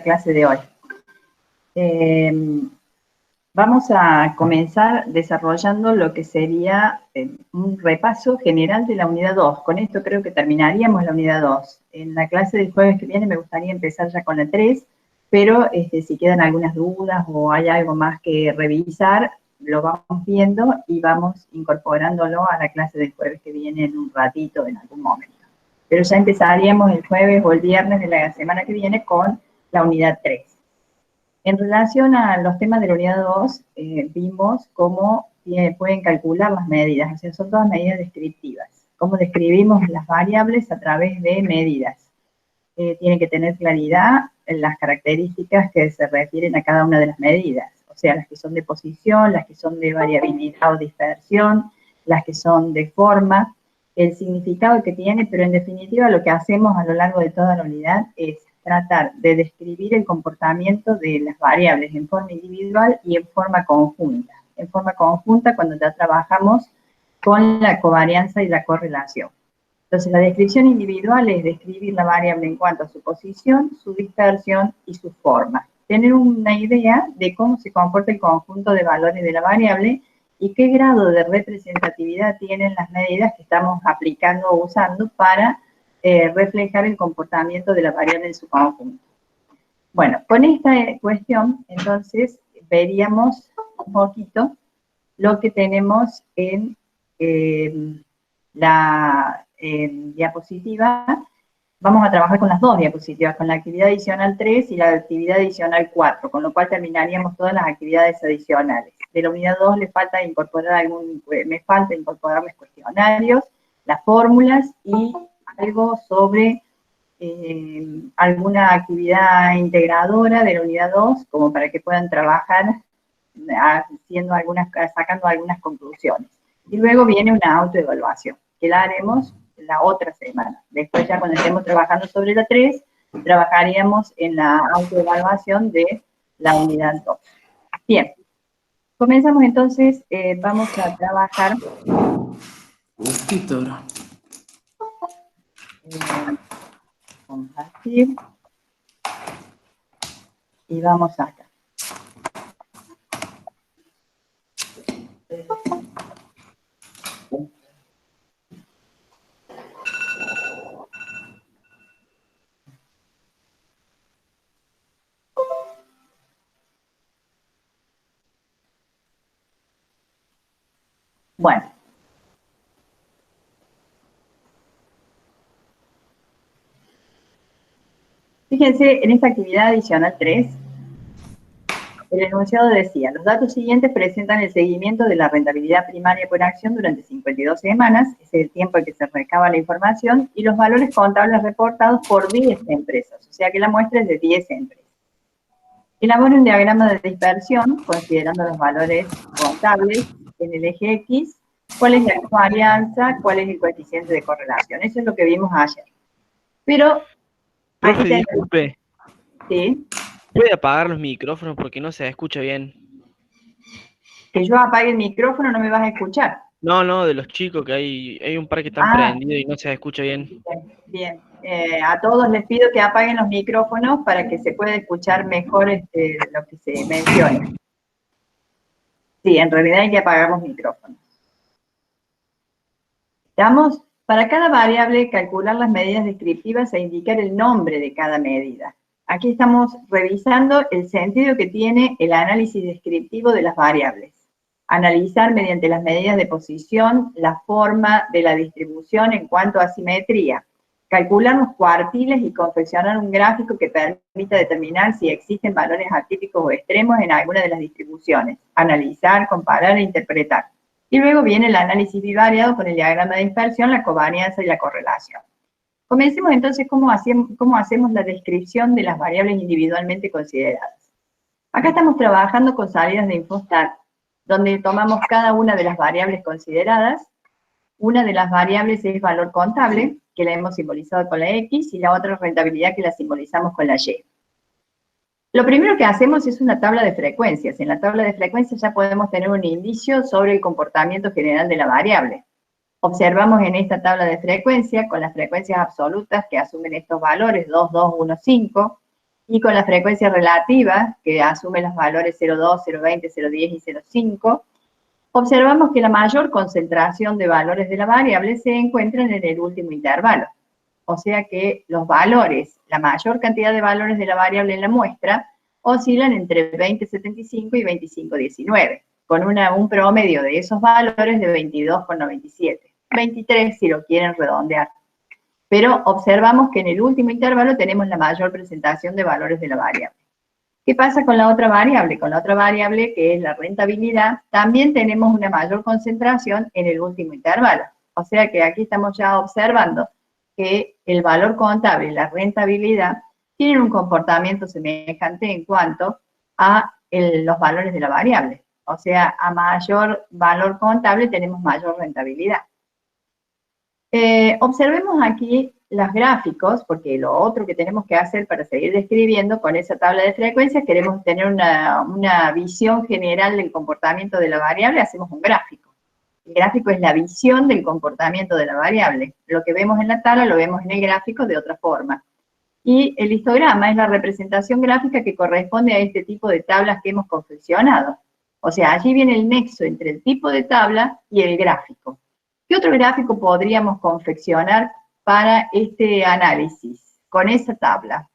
clase de hoy. Vamos a comenzar desarrollando lo que sería un repaso general de la unidad 2. Con esto creo que terminaríamos la unidad 2. En la clase del jueves que viene me gustaría empezar ya con la 3, pero si quedan algunas dudas o hay algo más que revisar, lo vamos viendo y vamos incorporándolo a la clase del jueves que viene en un ratito, en algún momento. Pero ya empezaríamos el jueves o el viernes de la semana que viene con la unidad 3. En relación a los temas de la unidad 2, vimos cómo pueden calcular las medidas, o sea, son todas medidas descriptivas. Cómo describimos las variables a través de medidas. Tienen que tener claridad en las características que se refieren a cada una de las medidas, o sea, las que son de posición, las que son de variabilidad o dispersión, las que son de forma, el significado que tiene, pero en definitiva lo que hacemos a lo largo de toda la unidad es tratar de describir el comportamiento de las variables en forma individual y en forma conjunta. En forma conjunta cuando ya trabajamos con la covarianza y la correlación. Entonces, la descripción individual es describir la variable en cuanto a su posición, su dispersión y su forma. Tener una idea de cómo se comporta el conjunto de valores de la variable y qué grado de representatividad tienen las medidas que estamos aplicando o usando para reflejar el comportamiento de la variable en su conjunto. Bueno, con esta cuestión, entonces, veríamos un poquito lo que tenemos en la diapositiva. Vamos a trabajar con las dos diapositivas, con la actividad adicional 3 y la actividad adicional 4, con lo cual terminaríamos todas las actividades adicionales. De la unidad 2 me falta incorporar los cuestionarios, las fórmulas y algo sobre alguna actividad integradora de la unidad 2, como para que puedan trabajar sacando algunas conclusiones. Y luego viene una autoevaluación, que la haremos la otra semana. Después ya cuando estemos trabajando sobre la 3, trabajaríamos en la autoevaluación de la unidad 2. Bien, comenzamos entonces, vamos a trabajar. Compartir. Y vamos acá. Bueno. Fíjense, en esta actividad adicional 3, el enunciado decía, los datos siguientes presentan el seguimiento de la rentabilidad primaria por acción durante 52 semanas, ese es el tiempo en que se recaba la información, y los valores contables reportados por 10 empresas, o sea que la muestra es de 10 empresas. Elabora un diagrama de dispersión, considerando los valores contables en el eje X, cuál es la covarianza, cuál es el coeficiente de correlación. Eso es lo que vimos ayer. Pero... Profe, disculpe. ¿Sí? ¿Puede apagar los micrófonos porque no se escucha bien? Que yo apague el micrófono, no me vas a escuchar. No, de los chicos, que hay un par que están prendidos y no se escucha bien. Bien. A todos les pido que apaguen los micrófonos para que se pueda escuchar mejor lo que se menciona. Sí, en realidad hay que apagar los micrófonos. ¿Estamos? Para cada variable, calcular las medidas descriptivas e indicar el nombre de cada medida. Aquí estamos revisando el sentido que tiene el análisis descriptivo de las variables. Analizar mediante las medidas de posición la forma de la distribución en cuanto a simetría. Calcular los cuartiles y confeccionar un gráfico que permita determinar si existen valores atípicos o extremos en alguna de las distribuciones. Analizar, comparar e interpretar. Y luego viene el análisis bivariado con el diagrama de dispersión, la covarianza y la correlación. Comencemos entonces cómo hacemos la descripción de las variables individualmente consideradas. Acá estamos trabajando con salidas de Infostat, donde tomamos cada una de las variables consideradas. Una de las variables es valor contable, que la hemos simbolizado con la X, y la otra es rentabilidad, que la simbolizamos con la Y. Lo primero que hacemos es una tabla de frecuencias. En la tabla de frecuencias ya podemos tener un indicio sobre el comportamiento general de la variable. Observamos en esta tabla de frecuencia, con las frecuencias absolutas que asumen estos valores, 2, 2, 1, 5, Y con la frecuencia relativa, que asume los valores 0,2, 0,20, 0,10 y 0,5, observamos que la mayor concentración de valores de la variable se encuentran en el último intervalo. O sea que los valores, la mayor cantidad de valores de la variable en la muestra, oscilan entre 20,75 y 25,19, con un promedio de esos valores de 22,97. 23 si lo quieren redondear. Pero observamos que en el último intervalo tenemos la mayor presentación de valores de la variable. ¿Qué pasa con la otra variable? Con la otra variable, que es la rentabilidad, también tenemos una mayor concentración en el último intervalo. O sea que aquí estamos ya observando que el valor contable y la rentabilidad tienen un comportamiento semejante en cuanto a los valores de la variable. O sea, a mayor valor contable tenemos mayor rentabilidad. Observemos aquí los gráficos, porque lo otro que tenemos que hacer para seguir describiendo con esa tabla de frecuencias, queremos tener una visión general del comportamiento de la variable, hacemos un gráfico. El gráfico es la visión del comportamiento de la variable. Lo que vemos en la tabla lo vemos en el gráfico de otra forma. Y el histograma es la representación gráfica que corresponde a este tipo de tablas que hemos confeccionado. O sea, allí viene el nexo entre el tipo de tabla y el gráfico. ¿Qué otro gráfico podríamos confeccionar para este análisis con esa tabla?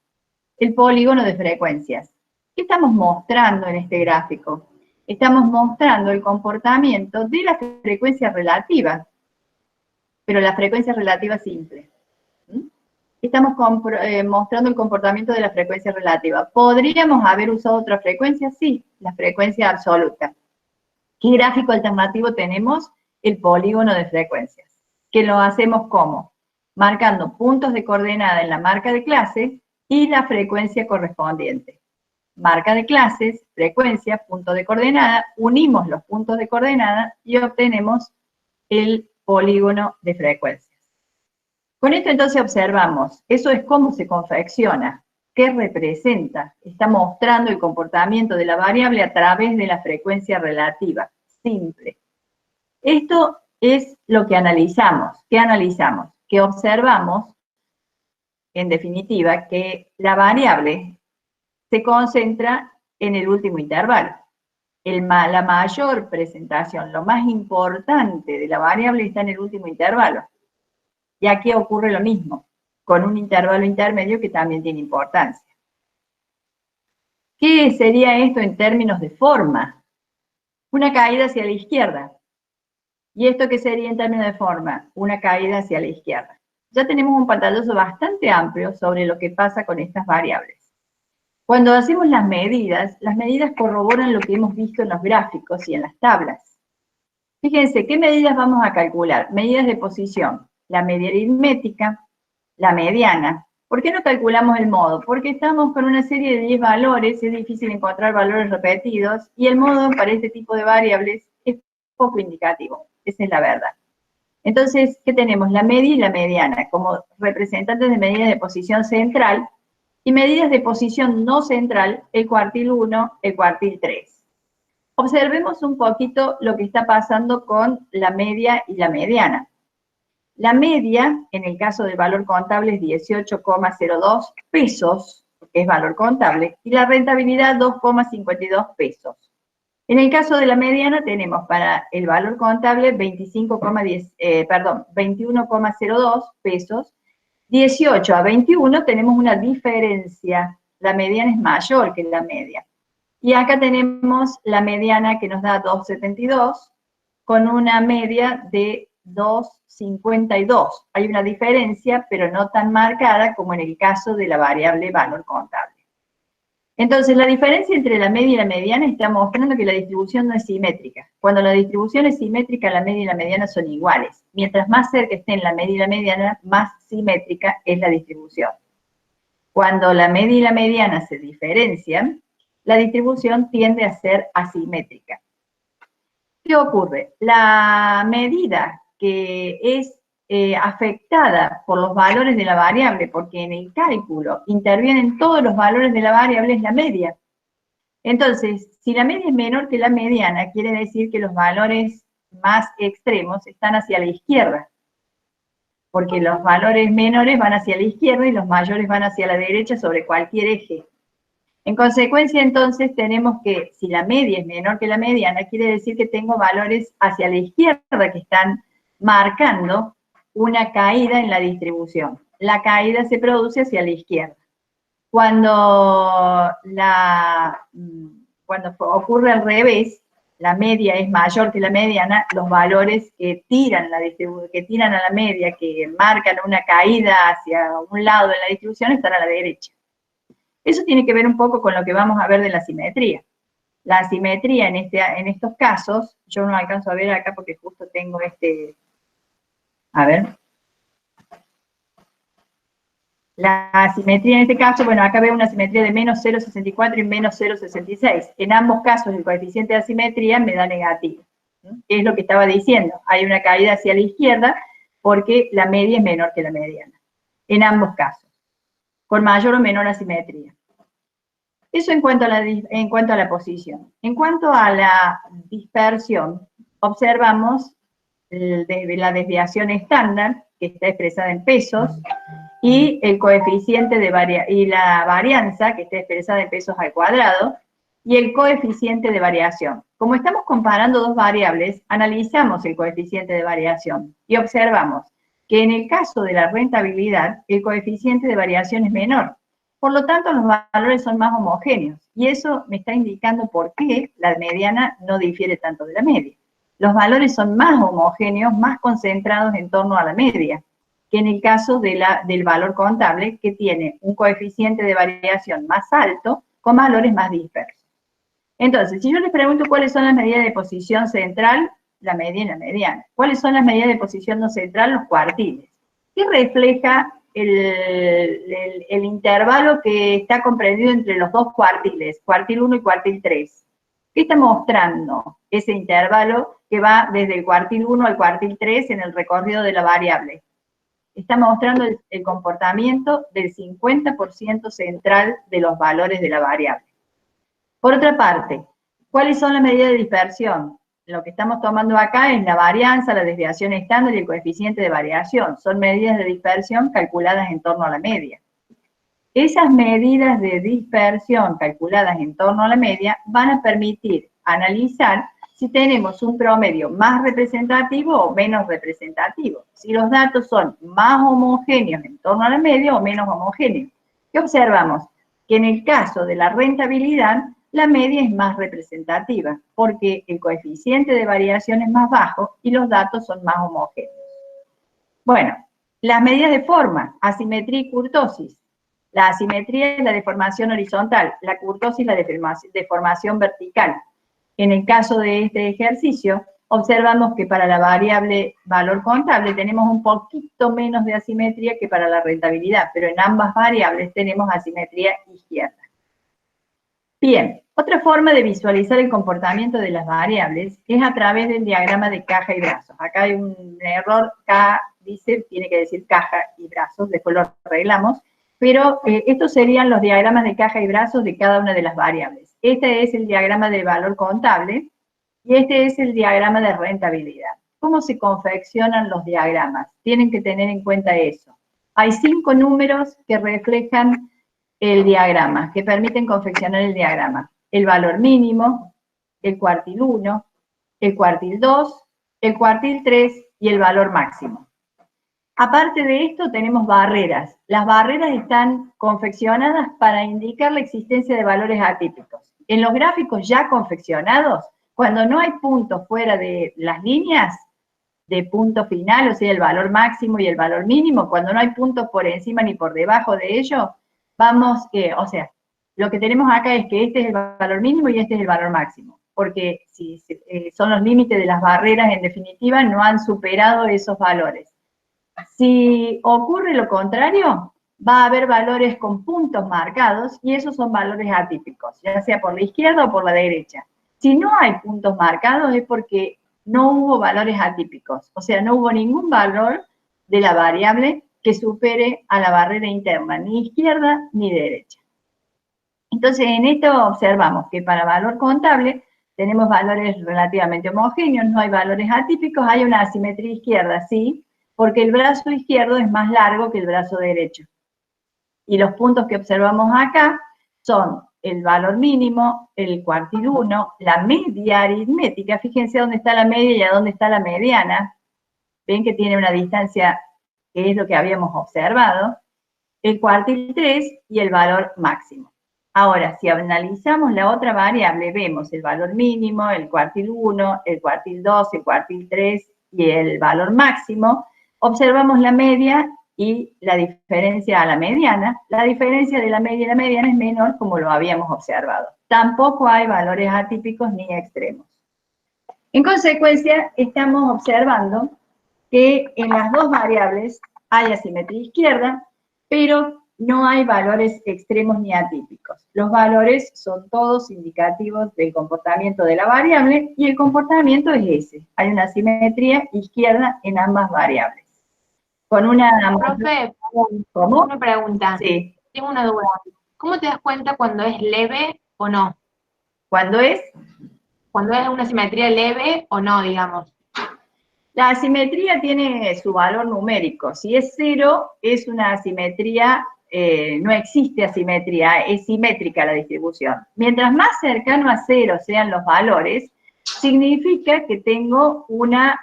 El polígono de frecuencias. ¿Qué estamos mostrando en este gráfico? Estamos mostrando el comportamiento de la frecuencia relativa, pero la frecuencia relativa simple. Estamos mostrando el comportamiento de la frecuencia relativa. ¿Podríamos haber usado otra frecuencia? Sí, la frecuencia absoluta. ¿Qué gráfico alternativo tenemos? El polígono de frecuencias, que lo hacemos como marcando puntos de coordenada en la marca de clase y la frecuencia correspondiente. Marca de clases, frecuencia, punto de coordenada, unimos los puntos de coordenada y obtenemos el polígono de frecuencias. Con esto entonces observamos, eso es cómo se confecciona, qué representa, está mostrando el comportamiento de la variable a través de la frecuencia relativa, simple. Esto es lo que analizamos. ¿Qué analizamos? Que observamos, en definitiva, que la variable se concentra en el último intervalo. La mayor presentación, lo más importante de la variable está en el último intervalo. Y aquí ocurre lo mismo, con un intervalo intermedio que también tiene importancia. ¿Qué sería esto en términos de forma? Una caída hacia la izquierda. ¿Y esto qué sería en términos de forma? Una caída hacia la izquierda. Ya tenemos un pantallazo bastante amplio sobre lo que pasa con estas variables. Cuando hacemos las medidas corroboran lo que hemos visto en los gráficos y en las tablas. Fíjense, ¿qué medidas vamos a calcular? Medidas de posición, la media aritmética, la mediana. ¿Por qué no calculamos el modo? Porque estamos con una serie de 10 valores, es difícil encontrar valores repetidos, y el modo para este tipo de variables es poco indicativo. Esa es la verdad. Entonces, ¿qué tenemos? La media y la mediana como representantes de medidas de posición central y medidas de posición no central, el cuartil 1, el cuartil 3. Observemos un poquito lo que está pasando con la media y la mediana. La media, en el caso del valor contable, es 18,02 pesos, porque es valor contable, y la rentabilidad 2,52 pesos. En el caso de la mediana tenemos para el valor contable 21,02 pesos, 18 a 21 tenemos una diferencia, la mediana es mayor que la media. Y acá tenemos la mediana que nos da 2,72 con una media de 2,52. Hay una diferencia, pero no tan marcada como en el caso de la variable valor contable. Entonces, la diferencia entre la media y la mediana está mostrando que la distribución no es simétrica. Cuando la distribución es simétrica, la media y la mediana son iguales. Mientras más cerca estén la media y la mediana, más simétrica es la distribución. Cuando la media y la mediana se diferencian, la distribución tiende a ser asimétrica. ¿Qué ocurre? La medida que es afectada por los valores de la variable, porque en el cálculo intervienen todos los valores de la variable, es la media. Entonces, si la media es menor que la mediana, quiere decir que los valores más extremos están hacia la izquierda, porque los valores menores van hacia la izquierda y los mayores van hacia la derecha sobre cualquier eje. En consecuencia, entonces, tenemos que, si la media es menor que la mediana, quiere decir que tengo valores hacia la izquierda que están marcando una caída en la distribución. La caída se produce hacia la izquierda. Cuando ocurre al revés, la media es mayor que la mediana, los valores que tiran a la media, que marcan una caída hacia un lado en la distribución, están a la derecha. Eso tiene que ver un poco con lo que vamos a ver de la simetría. La asimetría en estos casos, yo no alcanzo a ver acá porque justo tengo a ver. La asimetría en este caso, bueno, acá veo una asimetría de menos 0,64 y menos 0,66. En ambos casos el coeficiente de asimetría me da negativo. ¿Qué es lo que estaba diciendo? Hay una caída hacia la izquierda porque la media es menor que la mediana. En ambos casos. Con mayor o menor asimetría. Eso en cuanto a la posición. En cuanto a la dispersión, observamos la desviación estándar, que está expresada en pesos, y el coeficiente y la varianza, que está expresada en pesos al cuadrado, y el coeficiente de variación. Como estamos comparando dos variables, analizamos el coeficiente de variación y observamos que en el caso de la rentabilidad, el coeficiente de variación es menor. Por lo tanto, los valores son más homogéneos. Y eso me está indicando por qué la mediana no difiere tanto de la media. Los valores son más homogéneos, más concentrados en torno a la media, que en el caso del valor contable, que tiene un coeficiente de variación más alto, con valores más dispersos. Entonces, si yo les pregunto cuáles son las medidas de posición central, la media y la mediana. ¿Cuáles son las medidas de posición no central? Los cuartiles. ¿Qué refleja el intervalo que está comprendido entre los dos cuartiles, cuartil 1 y cuartil 3? ¿Qué está mostrando ese intervalo que va desde el cuartil 1 al cuartil 3 en el recorrido de la variable? Está mostrando el comportamiento del 50% central de los valores de la variable. Por otra parte, ¿cuáles son las medidas de dispersión? Lo que estamos tomando acá es la varianza, la desviación estándar y el coeficiente de variación. Son medidas de dispersión calculadas en torno a la media. Esas medidas de dispersión calculadas en torno a la media van a permitir analizar si tenemos un promedio más representativo o menos representativo, si los datos son más homogéneos en torno a la media o menos homogéneos. ¿Qué observamos? Que en el caso de la rentabilidad, la media es más representativa, porque el coeficiente de variación es más bajo y los datos son más homogéneos. Bueno, las medidas de forma, asimetría y kurtosis. La asimetría es la deformación horizontal, la kurtosis la deformación vertical. En el caso de este ejercicio, observamos que para la variable valor contable tenemos un poquito menos de asimetría que para la rentabilidad, pero en ambas variables tenemos asimetría izquierda. Bien, otra forma de visualizar el comportamiento de las variables es a través del diagrama de caja y brazos. Acá hay un error, K dice, tiene que decir caja y brazos, después lo arreglamos, pero estos serían los diagramas de caja y brazos de cada una de las variables. Este es el diagrama de valor contable y este es el diagrama de rentabilidad. ¿Cómo se confeccionan los diagramas? Tienen que tener en cuenta eso. Hay 5 números que reflejan el diagrama, que permiten confeccionar el diagrama. El valor mínimo, el cuartil 1, el cuartil 2, el cuartil 3 y el valor máximo. Aparte de esto, tenemos barreras. Las barreras están confeccionadas para indicar la existencia de valores atípicos. En los gráficos ya confeccionados, cuando no hay puntos fuera de las líneas de punto final, o sea, el valor máximo y el valor mínimo, cuando no hay puntos por encima ni por debajo de ello, lo que tenemos acá es que este es el valor mínimo y este es el valor máximo, porque si son los límites de las barreras, en definitiva, no han superado esos valores. Si ocurre lo contrario, va a haber valores con puntos marcados y esos son valores atípicos, ya sea por la izquierda o por la derecha. Si no hay puntos marcados es porque no hubo valores atípicos, o sea, no hubo ningún valor de la variable que supere a la barrera interna, ni izquierda ni derecha. Entonces, en esto observamos que para valor contable tenemos valores relativamente homogéneos, no hay valores atípicos, hay una asimetría izquierda, sí, porque el brazo izquierdo es más largo que el brazo derecho. Y los puntos que observamos acá son el valor mínimo, el cuartil 1, la media aritmética, fíjense dónde está la media y a dónde está la mediana, ven que tiene una distancia que es lo que habíamos observado, el cuartil 3 y el valor máximo. Ahora, si analizamos la otra variable, vemos el valor mínimo, el cuartil 1, el cuartil 2, el cuartil 3 y el valor máximo, observamos la media y la diferencia a la mediana. La diferencia de la media y la mediana es menor, como lo habíamos observado. Tampoco hay valores atípicos ni extremos. En consecuencia, estamos observando que en las dos variables hay asimetría izquierda, pero no hay valores extremos ni atípicos. Los valores son todos indicativos del comportamiento de la variable y el comportamiento es ese. Hay una asimetría izquierda en ambas variables. Con una... Profe, ¿Cómo? una pregunta. Sí. Tengo una duda. ¿Cómo te das cuenta cuando es leve o no? ¿Cuándo es? Cuando es una simetría leve o no, digamos. La asimetría tiene su valor numérico. Si es 0, es una asimetría, no existe asimetría, es simétrica la distribución. Mientras más cercano a 0 sean los valores, significa que tengo una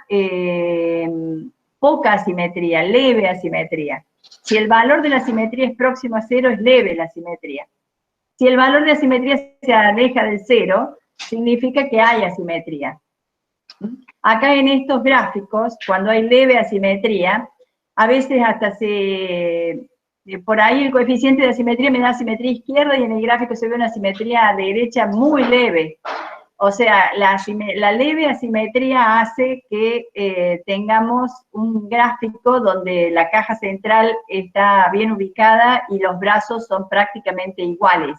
poca asimetría, leve asimetría. Si el valor de la asimetría es próximo a 0, es leve la asimetría. Si el valor de asimetría se aleja del 0, significa que hay asimetría. Acá en estos gráficos, cuando hay leve asimetría, a veces hasta por ahí el coeficiente de asimetría me da asimetría izquierda y en el gráfico se ve una asimetría derecha muy leve. O sea, la leve asimetría hace que tengamos un gráfico donde la caja central está bien ubicada y los brazos son prácticamente iguales.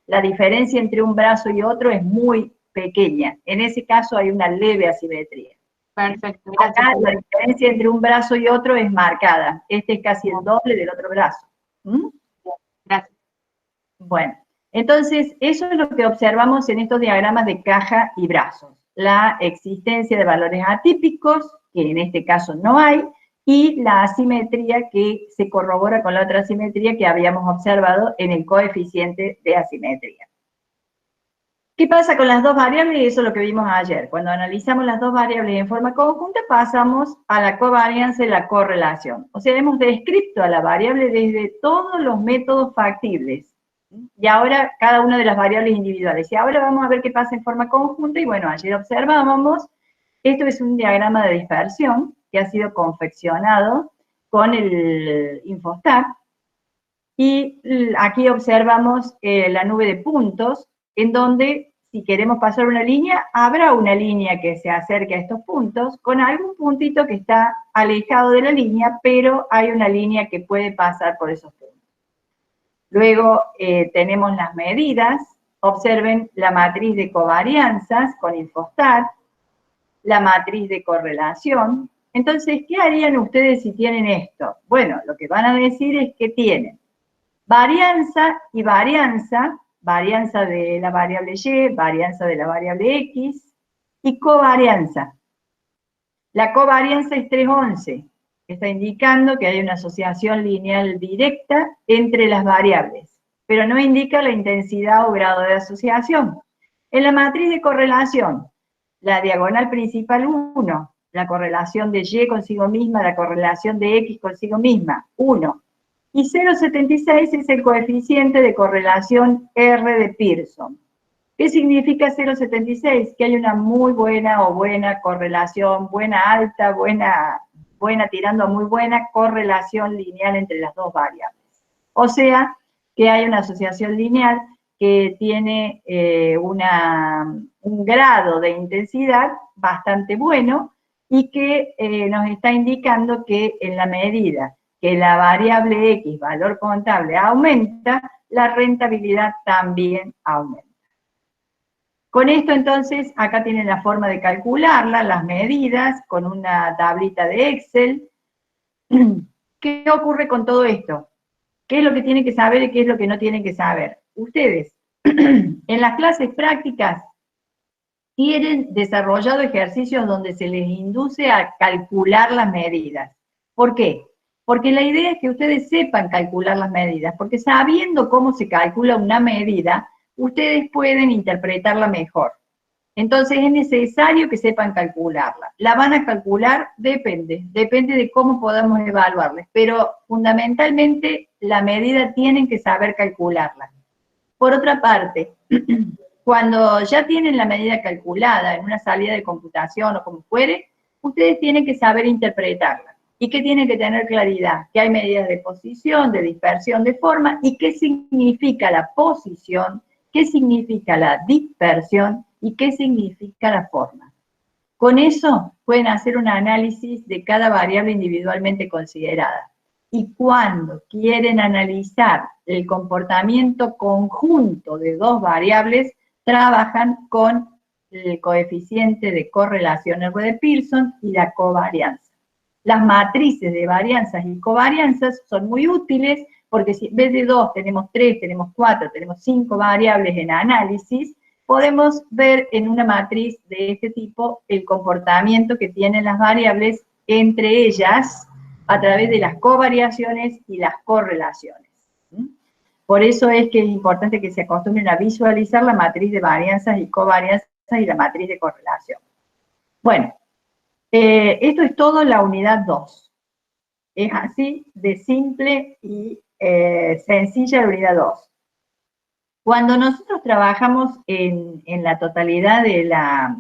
La diferencia entre un brazo y otro es muy pequeña. En ese caso hay una leve asimetría. Perfecto, gracias. Acá la diferencia entre un brazo y otro es marcada. Este es casi el doble del otro brazo. ¿Mm? Gracias. Bueno, entonces eso es lo que observamos en estos diagramas de caja y brazos. La existencia de valores atípicos, que en este caso no hay, y la asimetría que se corrobora con la otra asimetría que habíamos observado en el coeficiente de asimetría. ¿Qué pasa con las dos variables? Eso es lo que vimos ayer. Cuando analizamos las dos variables en forma conjunta, pasamos a la covarianza y la correlación. O sea, hemos descrito a la variable desde todos los métodos factibles. Y ahora cada una de las variables individuales. Y ahora vamos a ver qué pasa en forma conjunta. Y bueno, ayer observábamos, esto es un diagrama de dispersión que ha sido confeccionado con el Infostat. Y aquí observamos la nube de puntos, en donde si queremos pasar una línea, habrá una línea que se acerque a estos puntos, con algún puntito que está alejado de la línea, pero hay una línea que puede pasar por esos puntos. Luego tenemos las medidas, observen la matriz de covarianzas con Infostat, la matriz de correlación. Entonces, ¿qué harían ustedes si tienen esto? Bueno, lo que van a decir es que tienen varianza y varianza, varianza de la variable y, varianza de la variable x, y covarianza. La covarianza es 311, está indicando que hay una asociación lineal directa entre las variables, pero no indica la intensidad o grado de asociación. En la matriz de correlación, la diagonal principal 1, la correlación de y consigo misma, la correlación de x consigo misma, 1. Y 0,76 es el coeficiente de correlación R de Pearson. ¿Qué significa 0,76? Que hay una muy buena o buena correlación, buena alta, buena tirando a muy buena correlación lineal entre las dos variables. O sea, que hay una asociación lineal que tiene un grado de intensidad bastante bueno y que nos está indicando que en la medida que la variable X, valor contable, aumenta, la rentabilidad también aumenta. Con esto, entonces, acá tienen la forma de calcularla, las medidas, con una tablita de Excel. ¿Qué ocurre con todo esto? ¿Qué es lo que tienen que saber y qué es lo que no tienen que saber? Ustedes, en las clases prácticas, tienen desarrollado ejercicios donde se les induce a calcular las medidas. ¿Por qué? Porque la idea es que ustedes sepan calcular las medidas, porque sabiendo cómo se calcula una medida, ustedes pueden interpretarla mejor. Entonces es necesario que sepan calcularla. ¿La van a calcular? Depende de cómo podamos evaluarles, pero fundamentalmente la medida tienen que saber calcularla. Por otra parte, cuando ya tienen la medida calculada en una salida de computación o como fuere, ustedes tienen que saber interpretarla. ¿Y qué tienen que tener claridad? Que hay medidas de posición, de dispersión, de forma, y qué significa la posición, qué significa la dispersión y qué significa la forma. Con eso pueden hacer un análisis de cada variable individualmente considerada. Y cuando quieren analizar el comportamiento conjunto de dos variables, trabajan con el coeficiente de correlación R de Pearson y la covarianza. Las matrices de varianzas y covarianzas son muy útiles porque si en vez de 2 tenemos 3, tenemos 4, tenemos 5 variables en análisis, podemos ver en una matriz de este tipo el comportamiento que tienen las variables entre ellas a través de las covariaciones y las correlaciones. Por eso es que es importante que se acostumbren a visualizar la matriz de varianzas y covarianzas y la matriz de correlación. Bueno, esto es todo la unidad 2. Es así de simple y sencilla la unidad 2. Cuando nosotros trabajamos en la totalidad de la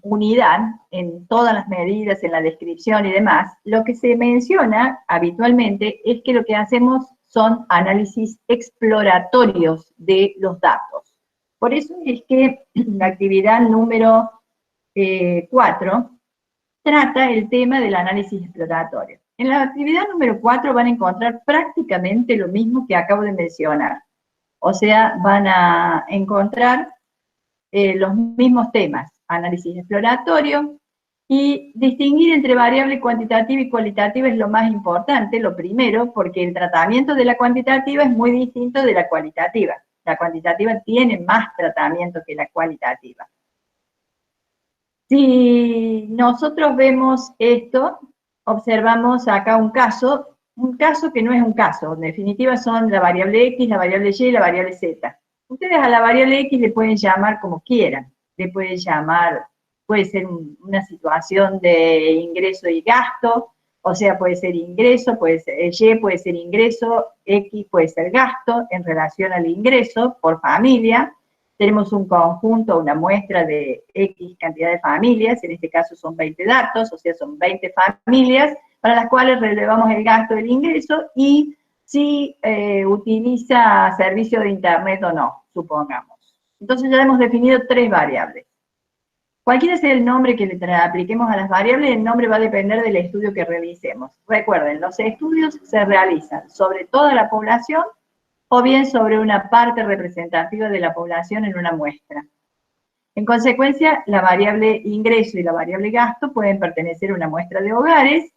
unidad, en todas las medidas, en la descripción y demás, lo que se menciona habitualmente es que lo que hacemos son análisis exploratorios de los datos. Por eso es que la actividad número 4 trata el tema del análisis exploratorio. En la actividad número 4 van a encontrar prácticamente lo mismo que acabo de mencionar. O sea, van a encontrar los mismos temas, análisis exploratorio, y distinguir entre variable cuantitativa y cualitativa es lo más importante, lo primero, porque el tratamiento de la cuantitativa es muy distinto de la cualitativa. La cuantitativa tiene más tratamiento que la cualitativa. Si nosotros vemos esto, observamos acá un caso que no es un caso, en definitiva son la variable X, la variable Y y la variable Z. Ustedes a la variable X le pueden llamar como quieran, le pueden llamar, puede ser una situación de ingreso y gasto, o sea, puede ser ingreso, puede ser Y, puede ser ingreso, X puede ser gasto en relación al ingreso por familia. Tenemos un conjunto, una muestra de X cantidad de familias, en este caso son 20 datos, o sea, son 20 familias, para las cuales relevamos el gasto del ingreso y si utiliza servicio de internet o no, supongamos. Entonces ya hemos definido 3 variables. Cualquiera sea el nombre que le apliquemos a las variables, el nombre va a depender del estudio que realicemos. Recuerden, los estudios se realizan sobre toda la población o bien sobre una parte representativa de la población en una muestra. En consecuencia, la variable ingreso y la variable gasto pueden pertenecer a una muestra de hogares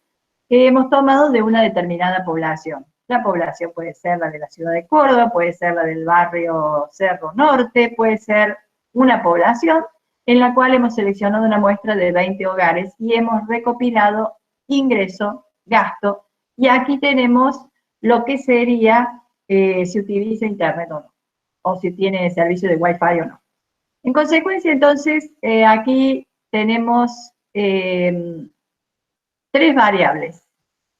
que hemos tomado de una determinada población. La población puede ser la de la ciudad de Córdoba, puede ser la del barrio Cerro Norte, puede ser una población en la cual hemos seleccionado una muestra de 20 hogares y hemos recopilado ingreso, gasto, y aquí tenemos lo que sería si utiliza internet o no, o si tiene servicio de Wi-Fi o no. En consecuencia, entonces, aquí tenemos 3 variables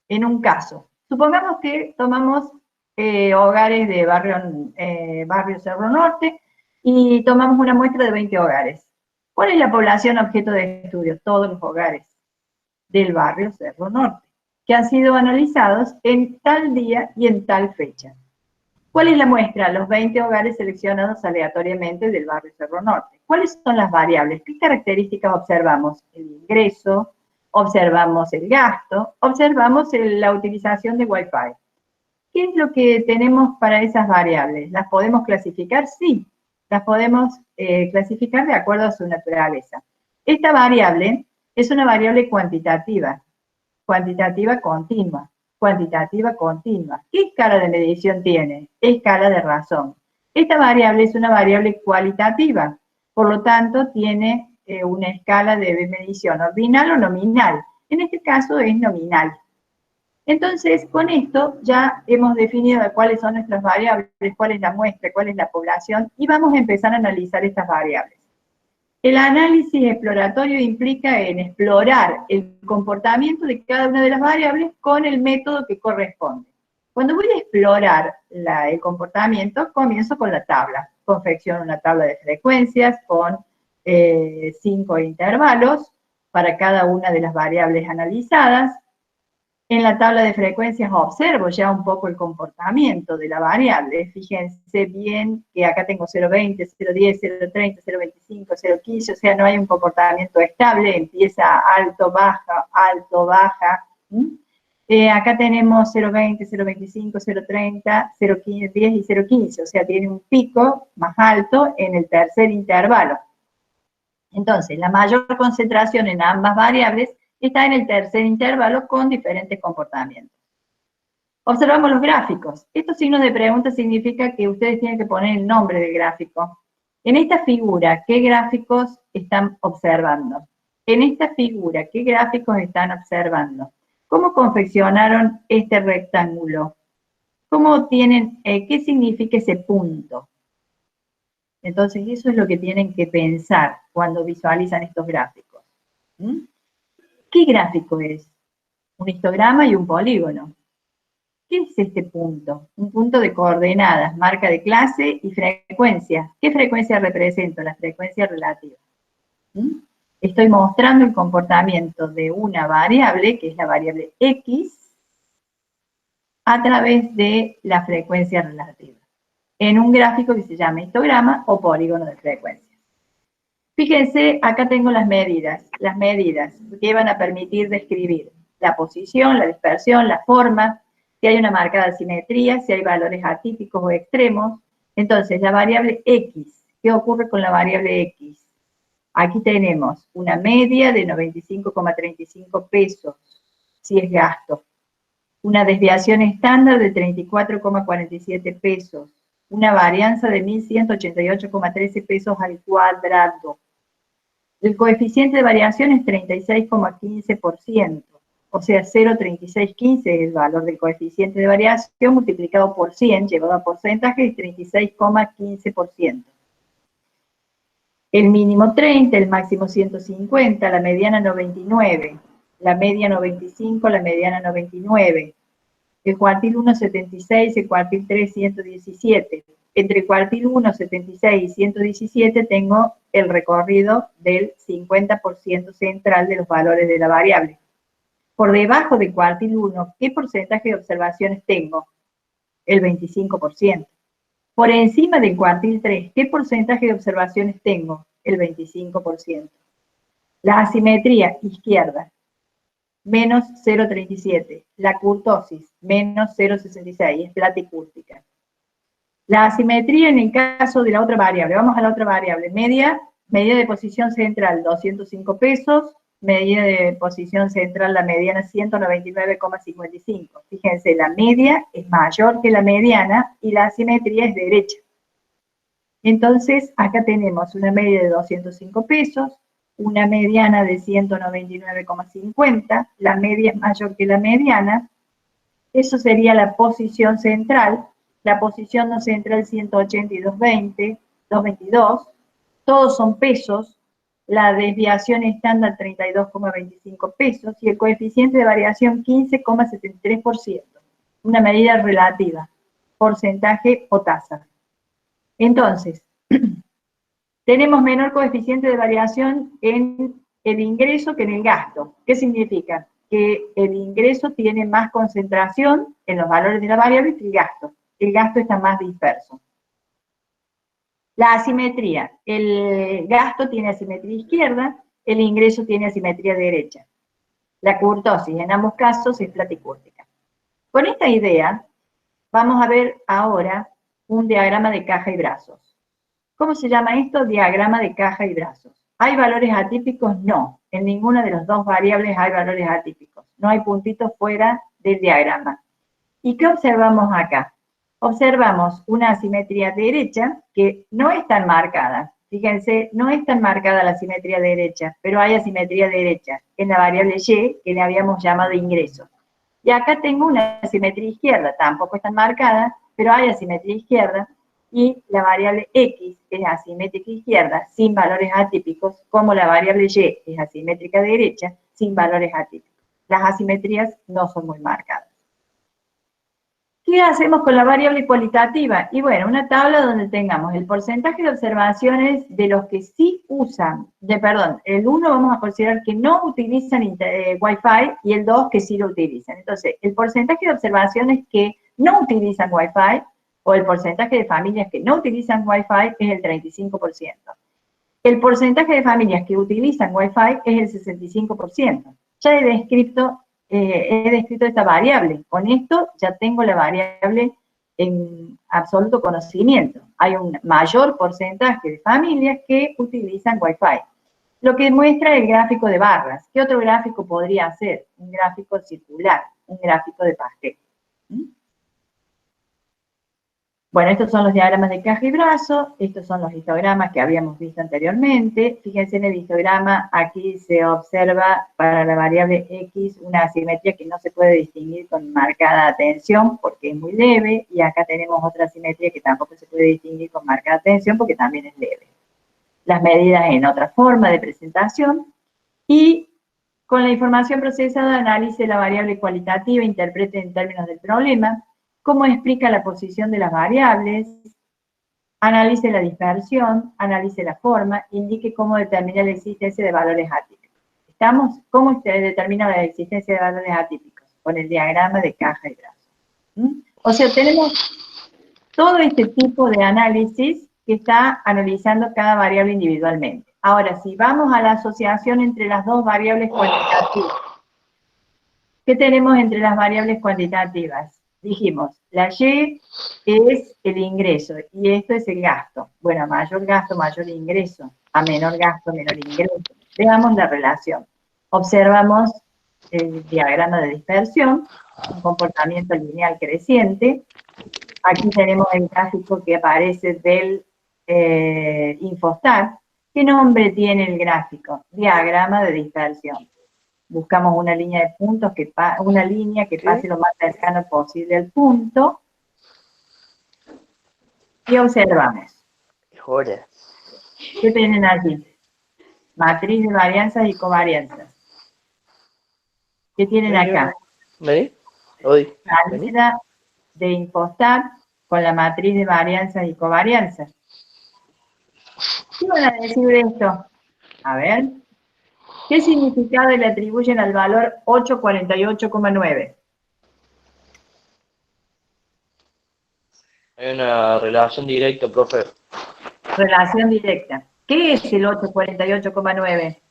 en un caso. Supongamos que tomamos hogares de barrio Cerro Norte y tomamos una muestra de 20 hogares. ¿Cuál es la población objeto de estudio? Todos los hogares del barrio Cerro Norte, que han sido analizados en tal día y en tal fecha. ¿Cuál es la muestra? Los 20 hogares seleccionados aleatoriamente del barrio Cerro Norte. ¿Cuáles son las variables? ¿Qué características observamos? El ingreso, observamos el gasto, observamos la utilización de Wi-Fi. ¿Qué es lo que tenemos para esas variables? ¿Las podemos clasificar? Sí, las podemos clasificar de acuerdo a su naturaleza. Esta variable es una variable cuantitativa continua. Cuantitativa continua. ¿Qué escala de medición tiene? Escala de razón. Esta variable es una variable cualitativa, por lo tanto tiene una escala de medición ordinal o nominal. En este caso es nominal. Entonces, con esto ya hemos definido cuáles son nuestras variables, cuál es la muestra, cuál es la población, y vamos a empezar a analizar estas variables. El análisis exploratorio implica en explorar el comportamiento de cada una de las variables con el método que corresponde. Cuando voy a explorar el comportamiento, comienzo con la tabla. Confecciono una tabla de frecuencias con 5 intervalos para cada una de las variables analizadas. En la tabla de frecuencias observo ya un poco el comportamiento de la variable. Fíjense bien que acá tengo 0,20, 0,10, 0,30, 0,25, 0,15, o sea, no hay un comportamiento estable, empieza alto, baja, alto, baja. Acá tenemos 0,20, 0,25, 0,30, 0,10 y 0,15, o sea, tiene un pico más alto en el tercer intervalo. Entonces, la mayor concentración en ambas variables está en el tercer intervalo con diferentes comportamientos. Observamos los gráficos. Estos signos de pregunta significa que ustedes tienen que poner el nombre del gráfico. En esta figura, ¿qué gráficos están observando? En esta figura, ¿qué gráficos están observando? ¿Cómo confeccionaron este rectángulo? ¿Cómo tienen, qué significa ese punto? Entonces, eso es lo que tienen que pensar cuando visualizan estos gráficos. ¿Qué gráfico es? Un histograma y un polígono. ¿Qué es este punto? Un punto de coordenadas, marca de clase y frecuencia. ¿Qué frecuencia represento? La frecuencia relativa. Estoy mostrando el comportamiento de una variable, que es la variable X, a través de la frecuencia relativa, en un gráfico que se llama histograma o polígono de frecuencia. Fíjense, acá tengo las medidas que van a permitir describir la posición, la dispersión, la forma, si hay una marcada simetría, si hay valores atípicos o extremos. Entonces, la variable X, ¿qué ocurre con la variable X? Aquí tenemos una media de 95,35 pesos, si es gasto. Una desviación estándar de 34,47 pesos. Una varianza de 1.188,13 pesos al cuadrado. El coeficiente de variación es 36,15%, o sea, 0,3615 es el valor del coeficiente de variación multiplicado por 100, llevado a porcentaje, es 36,15%. El mínimo 30, el máximo 150, la mediana 99, la media 95, la mediana 99. El cuartil 1, 76, el cuartil 3, 117. Entre el cuartil 1, 76 y 117 tengo el recorrido del 50% central de los valores de la variable. Por debajo del cuartil 1, ¿qué porcentaje de observaciones tengo? El 25%. Por encima del cuartil 3, ¿qué porcentaje de observaciones tengo? El 25%. La asimetría izquierda, menos 0,37. La kurtosis, menos 0,66, es platicústica. La asimetría en el caso de la otra variable, vamos a la otra variable, medida de posición central, 205 pesos, medida de posición central, la mediana, 199,55. Fíjense, la media es mayor que la mediana y la asimetría es derecha. Entonces, acá tenemos una media de 205 pesos, una mediana de 199,50, la media es mayor que la mediana, eso sería la posición central, la posición no central 180 y 220, 222, todos son pesos, la desviación estándar 32,25 pesos y el coeficiente de variación 15,73%, una medida relativa, porcentaje o tasa. Entonces, tenemos menor coeficiente de variación en el ingreso que en el gasto. ¿Qué significa? Que el ingreso tiene más concentración en los valores de la variable que el gasto. El gasto está más disperso. La asimetría. El gasto tiene asimetría izquierda, el ingreso tiene asimetría derecha. La kurtosis en ambos casos es platicústica. Con esta idea, vamos a ver ahora un diagrama de caja y brazos. ¿Cómo se llama esto? Diagrama de caja y brazos. ¿Hay valores atípicos? No. En ninguna de las dos variables hay valores atípicos. No hay puntitos fuera del diagrama. ¿Y qué observamos acá? Observamos una asimetría derecha que no es tan marcada. Fíjense, no es tan marcada la asimetría derecha, pero hay asimetría derecha en la variable Y que le habíamos llamado ingreso. Y acá tengo una asimetría izquierda, tampoco está marcada, pero hay asimetría izquierda, y la variable X es asimétrica izquierda, sin valores atípicos, como la variable Y es asimétrica derecha, sin valores atípicos. Las asimetrías no son muy marcadas. ¿Qué hacemos con la variable cualitativa? Y bueno, una tabla donde tengamos el porcentaje de observaciones de los que sí usan, el 1 vamos a considerar que no utilizan Wi-Fi y el 2 que sí lo utilizan. Entonces, el porcentaje de observaciones que no utilizan Wi-Fi o el porcentaje de familias que no utilizan Wi-Fi es el 35%. El porcentaje de familias que utilizan Wi-Fi es el 65%. Ya he descrito esta variable. Con esto ya tengo la variable en absoluto conocimiento. Hay un mayor porcentaje de familias que utilizan Wi-Fi. Lo que muestra el gráfico de barras. ¿Qué otro gráfico podría ser? Un gráfico circular, un gráfico de pastel. Bueno, estos son los diagramas de caja y brazo, estos son los histogramas que habíamos visto anteriormente. Fíjense en el histograma, aquí se observa para la variable X una asimetría que no se puede distinguir con marcada atención porque es muy leve, y acá tenemos otra asimetría que tampoco se puede distinguir con marcada atención porque también es leve. Las medidas en otra forma de presentación, y con la información procesada analice la variable cualitativa, interprete en términos del problema, cómo explica la posición de las variables, analice la dispersión, analice la forma, indique cómo determina la existencia de valores atípicos. ¿Estamos? ¿Cómo se determina la existencia de valores atípicos? Con el diagrama de caja y brazo. O sea, tenemos todo este tipo de análisis que está analizando cada variable individualmente. Ahora, si vamos a la asociación entre las dos variables cuantitativas, ¿qué tenemos entre las variables cuantitativas? Dijimos, la Y es el ingreso y esto es el gasto. Bueno, a mayor gasto, mayor ingreso. A menor gasto, menor ingreso. Veamos la relación. Observamos el diagrama de dispersión, un comportamiento lineal creciente. Aquí tenemos el gráfico que aparece del Infostat. ¿Qué nombre tiene el gráfico? Diagrama de dispersión. Buscamos una línea de puntos, que pase lo más cercano posible al punto. Y observamos. ¿Qué tienen allí? Matriz de varianzas y covarianzas. ¿Qué tienen acá? La lista de Infostat con la matriz de varianzas y covarianzas. ¿Qué van a decir de esto? A ver. ¿Qué significado le atribuyen al valor 848,9? Hay una relación directa, profe. Relación directa. ¿Qué es el 848,9?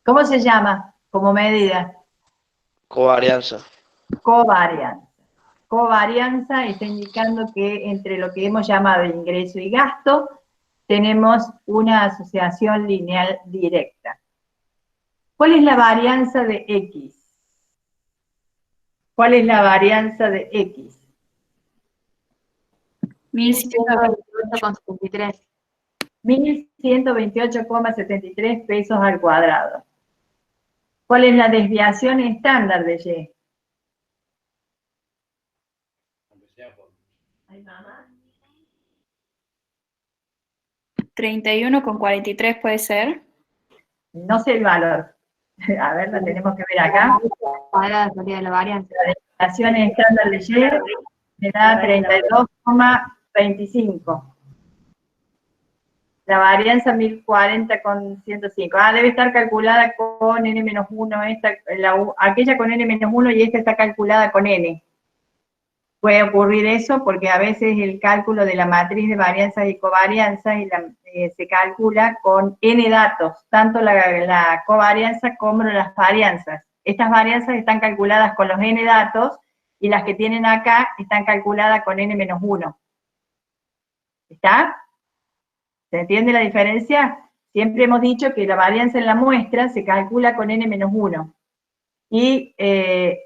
¿Cómo se llama como medida? Covarianza. Covarianza. Covarianza está indicando que entre lo que hemos llamado ingreso y gasto tenemos una asociación lineal directa. ¿Cuál es la varianza de X? ¿Cuál es la varianza de X? 1128,73. 1128,73 pesos al cuadrado. ¿Cuál es la desviación estándar de Y? 31,43 puede ser. No sé el valor. A ver, la tenemos que ver acá. Cuadrada de la varianza. La desviación estándar de Y me da 32,25. La varianza 1040,105. Debe estar calculada con n-1, aquella con n-1 y esta está calculada con n. Puede ocurrir eso porque a veces el cálculo de la matriz de varianzas y covarianzas se calcula con n datos, tanto la covarianza como las varianzas. Estas varianzas están calculadas con los n datos y las que tienen acá están calculadas con n-1. ¿Está? ¿Se entiende la diferencia? Siempre hemos dicho que la varianza en la muestra se calcula con n-1. Y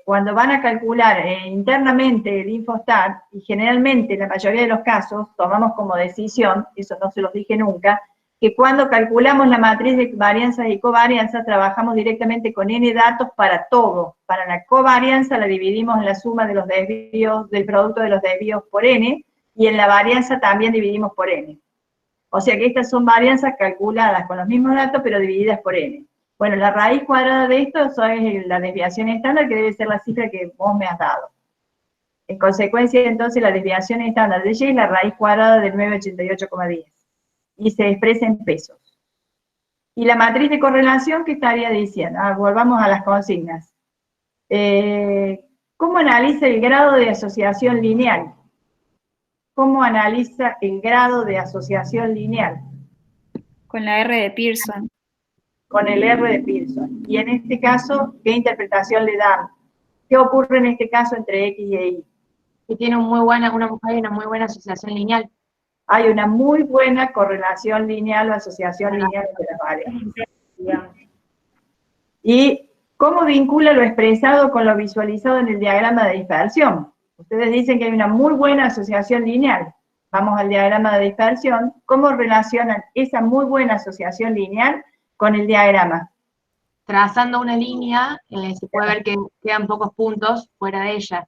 cuando van a calcular internamente el Infostat, y generalmente en la mayoría de los casos tomamos como decisión, eso no se los dije nunca, que cuando calculamos la matriz de varianzas y covarianzas, trabajamos directamente con n datos para todo. Para la covarianza la dividimos en la suma de los desvíos, del producto de los desvíos por n, y en la varianza también dividimos por n. O sea que estas son varianzas calculadas con los mismos datos, pero divididas por n. Bueno, la raíz cuadrada de esto es la desviación estándar, que debe ser la cifra que vos me has dado. En consecuencia, entonces, la desviación estándar de y es la raíz cuadrada del 988,10. Y se expresa en pesos. Y la matriz de correlación, ¿qué estaría diciendo? Volvamos a las consignas. ¿Cómo analiza el grado de asociación lineal? ¿Cómo analiza el grado de asociación lineal? Con la R de Pearson. Con el R de Pearson. Y en este caso, ¿qué interpretación le dan? ¿Qué ocurre en este caso entre X y Y? Que tiene una muy buena asociación lineal. Hay una muy buena correlación lineal o asociación lineal entre las variables. ¿Y cómo vincula lo expresado con lo visualizado en el diagrama de dispersión? Ustedes dicen que hay una muy buena asociación lineal. Vamos al diagrama de dispersión. ¿Cómo relacionan esa muy buena asociación lineal con el diagrama? Trazando una línea, se puede ver que quedan pocos puntos fuera de ella.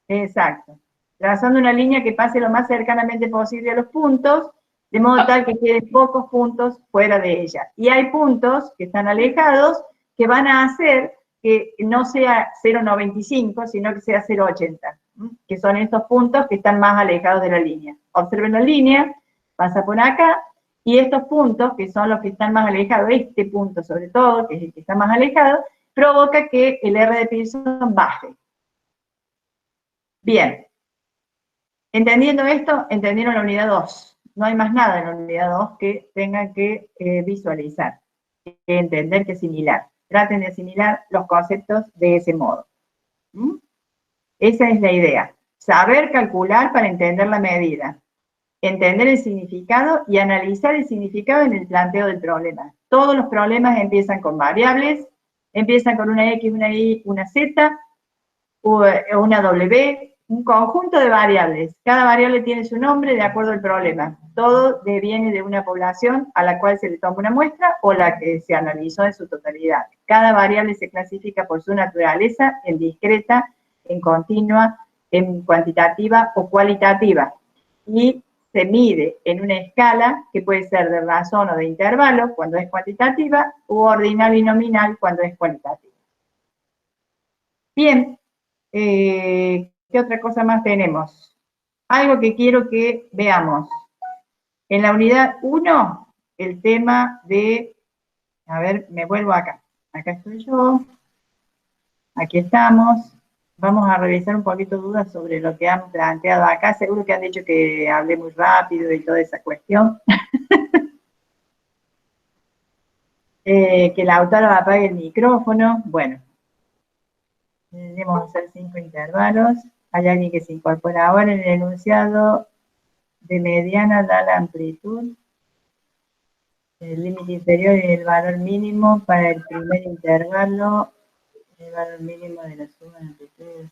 Exacto. Trazando una línea que pase lo más cercanamente posible a los puntos, de modo tal que queden pocos puntos fuera de ella. Y hay puntos que están alejados que van a hacer que no sea 0,95, sino que sea 0,80, que son estos puntos que están más alejados de la línea. Observen la línea, pasa por acá, y estos puntos, que son los que están más alejados, este punto sobre todo, que es el que está más alejado, provoca que el R de Pearson baje. Bien. Entendiendo esto, entendieron la unidad 2. No hay más nada en la unidad 2 que tengan que visualizar, que entender que es similar. Traten de asimilar los conceptos de ese modo. Esa es la idea. Saber calcular para entender la medida. Entender el significado y analizar el significado en el planteo del problema. Todos los problemas empiezan con variables, empiezan con una X, una Y, una Z, o una W, un conjunto de variables. Cada variable tiene su nombre de acuerdo al problema. Todo viene de una población a la cual se le toma una muestra o la que se analizó en su totalidad. Cada variable se clasifica por su naturaleza en discreta, en continua, en cuantitativa o cualitativa. Y se mide en una escala que puede ser de razón o de intervalo cuando es cuantitativa, u ordinal y nominal cuando es cualitativa. Bien. ¿Qué otra cosa más tenemos? Algo que quiero que veamos. En la unidad 1, el tema de, a ver, me vuelvo acá. Acá estoy yo. Aquí estamos. Vamos a revisar un poquito dudas sobre lo que han planteado acá. Seguro que han dicho que hablé muy rápido y toda esa cuestión. Que el autor apague el micrófono. Bueno. Debemos hacer 5 intervalos. Hay alguien que se incorpora ahora en el enunciado de mediana da la amplitud. El límite inferior es el valor mínimo para el primer intervalo. El valor mínimo de la suma de amplitudes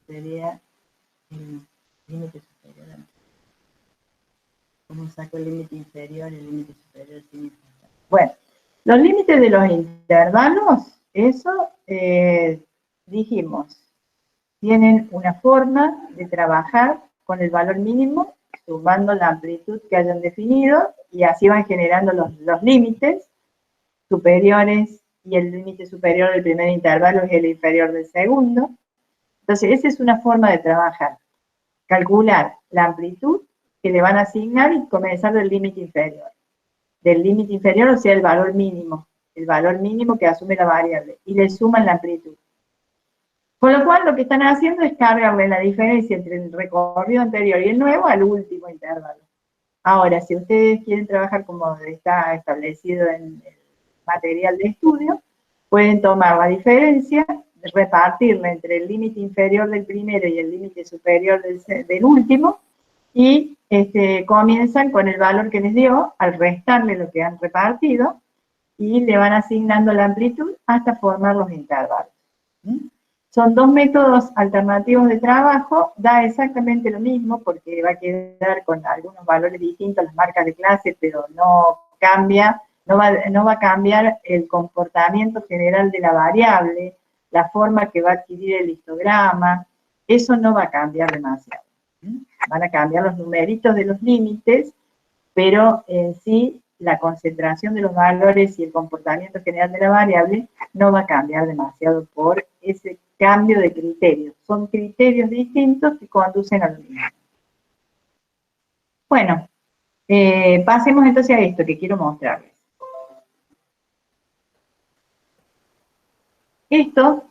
sería el límite superior. ¿Cómo saco el límite inferior? El límite superior sin importar. Bueno, los límites de los intervalos, eso dijimos, tienen una forma de trabajar con el valor mínimo, sumando la amplitud que hayan definido, y así van generando los límites superiores, y el límite superior del primer intervalo es el inferior del segundo. Entonces, esa es una forma de trabajar. Calcular la amplitud que le van a asignar y comenzar del límite inferior. Del límite inferior, o sea, el valor mínimo que asume la variable, y le suman la amplitud. Con lo cual, lo que están haciendo es cargarle la diferencia entre el recorrido anterior y el nuevo al último intervalo. Ahora, si ustedes quieren trabajar como está establecido en el material de estudio, pueden tomar la diferencia, repartirla entre el límite inferior del primero y el límite superior del último, y comienzan con el valor que les dio, al restarle lo que han repartido, y le van asignando la amplitud hasta formar los intervalos. Son dos métodos alternativos de trabajo, da exactamente lo mismo porque va a quedar con algunos valores distintos las marcas de clase, pero no cambia, no va a cambiar el comportamiento general de la variable, la forma que va a adquirir el histograma, eso no va a cambiar demasiado. Van a cambiar los numeritos de los límites, pero en sí la concentración de los valores y el comportamiento general de la variable no va a cambiar demasiado por ese cambio de criterios. Son criterios distintos que conducen a lo mismo. Bueno, pasemos entonces a esto que quiero mostrarles. Esto,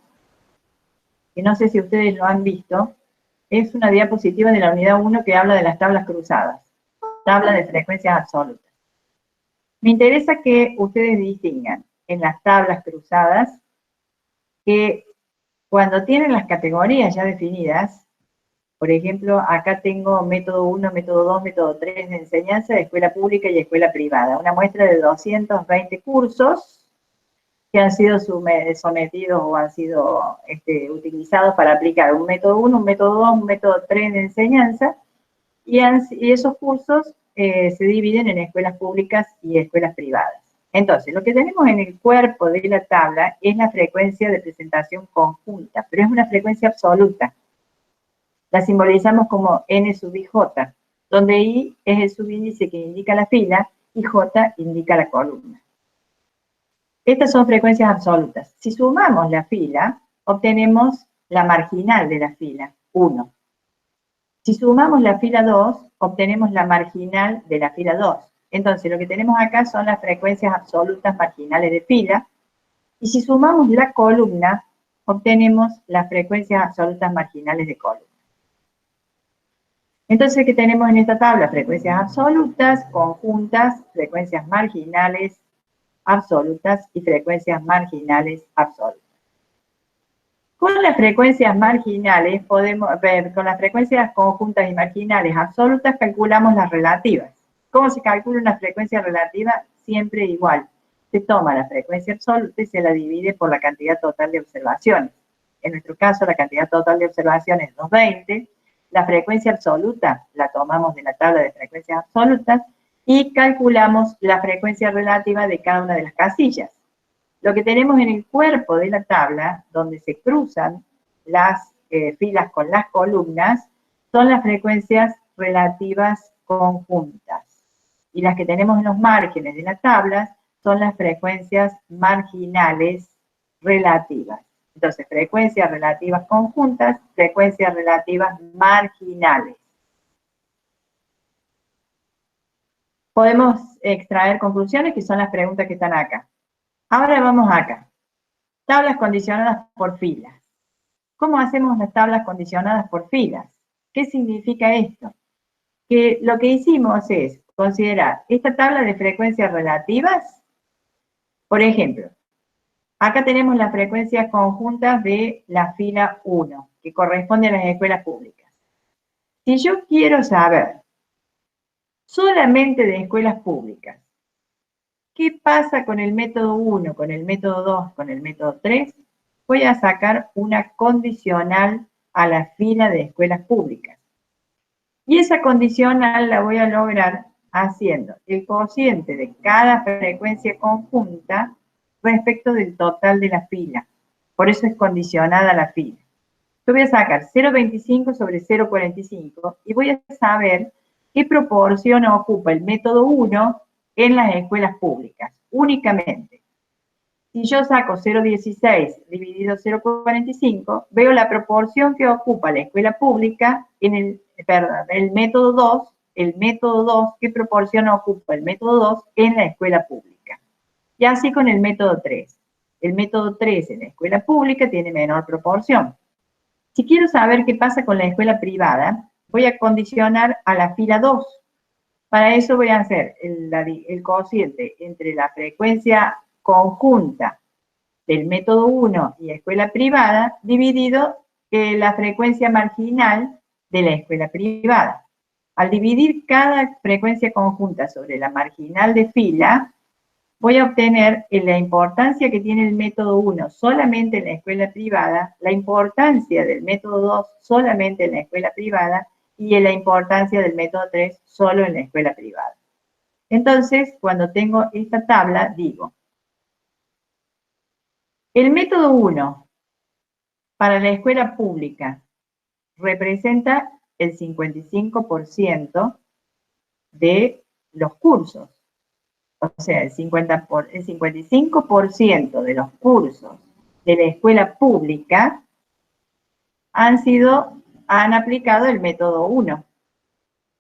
que no sé si ustedes lo han visto, es una diapositiva de la unidad 1 que habla de las tablas cruzadas, tabla de frecuencias absolutas. Me interesa que ustedes distingan en las tablas cruzadas que cuando tienen las categorías ya definidas, por ejemplo, acá tengo método 1, método 2, método 3 de enseñanza de escuela pública y escuela privada, una muestra de 220 cursos que han sido sometidos o han sido utilizados para aplicar un método 1, un método 2, un método 3 de enseñanza, y esos cursos se dividen en escuelas públicas y escuelas privadas. Entonces, lo que tenemos en el cuerpo de la tabla es la frecuencia de presentación conjunta, pero es una frecuencia absoluta. La simbolizamos como N sub IJ, donde I es el subíndice que indica la fila y J indica la columna. Estas son frecuencias absolutas. Si sumamos la fila, obtenemos la marginal de la fila, 1. Si sumamos la fila 2, obtenemos la marginal de la fila 2. Entonces, lo que tenemos acá son las frecuencias absolutas marginales de fila, y si sumamos la columna, obtenemos las frecuencias absolutas marginales de columna. Entonces, ¿qué tenemos en esta tabla? Frecuencias absolutas, conjuntas, frecuencias marginales absolutas y frecuencias marginales absolutas. Con las frecuencias marginales podemos ver, con las frecuencias conjuntas y marginales absolutas calculamos las relativas. ¿Cómo se calcula una frecuencia relativa? Siempre igual. Se toma la frecuencia absoluta y se la divide por la cantidad total de observaciones. En nuestro caso, la cantidad total de observaciones es 220. La frecuencia absoluta la tomamos de la tabla de frecuencias absolutas y calculamos la frecuencia relativa de cada una de las casillas. Lo que tenemos en el cuerpo de la tabla, donde se cruzan las filas con las columnas, son las frecuencias relativas conjuntas. Y las que tenemos en los márgenes de la tabla son las frecuencias marginales relativas. Entonces, frecuencias relativas conjuntas, frecuencias relativas marginales. Podemos extraer conclusiones, que son las preguntas que están acá. Ahora vamos acá. Tablas condicionadas por filas. ¿Cómo hacemos las tablas condicionadas por filas? ¿Qué significa esto? Que lo que hicimos es considerar esta tabla de frecuencias relativas. Por ejemplo, acá tenemos las frecuencias conjuntas de la fila 1, que corresponde a las escuelas públicas. Si yo quiero saber solamente de escuelas públicas, ¿qué pasa con el método 1, con el método 2, con el método 3? Voy a sacar una condicional a la fila de escuelas públicas. Y esa condicional la voy a lograr haciendo el cociente de cada frecuencia conjunta respecto del total de la fila. Por eso es condicionada a la fila. Yo voy a sacar 0,25 sobre 0,45 y voy a saber qué proporción ocupa el método 1 en las escuelas públicas, únicamente. Si yo saco 0,16 dividido 0,45, veo la proporción que ocupa la escuela pública en el método 2, qué proporción ocupa el método 2 en la escuela pública. Y así con el método 3. El método 3 en la escuela pública tiene menor proporción. Si quiero saber qué pasa con la escuela privada, voy a condicionar a la fila 2. Para eso voy a hacer el cociente entre la frecuencia conjunta del método 1 y escuela privada, dividido la frecuencia marginal de la escuela privada. Al dividir cada frecuencia conjunta sobre la marginal de fila, voy a obtener la importancia que tiene el método 1 solamente en la escuela privada, la importancia del método 2 solamente en la escuela privada y la importancia del método 3 solo en la escuela privada. Entonces, cuando tengo esta tabla, digo, el método 1 para la escuela pública representa el 55% de los cursos. O sea, el 55% de los cursos de la escuela pública han aplicado el método 1.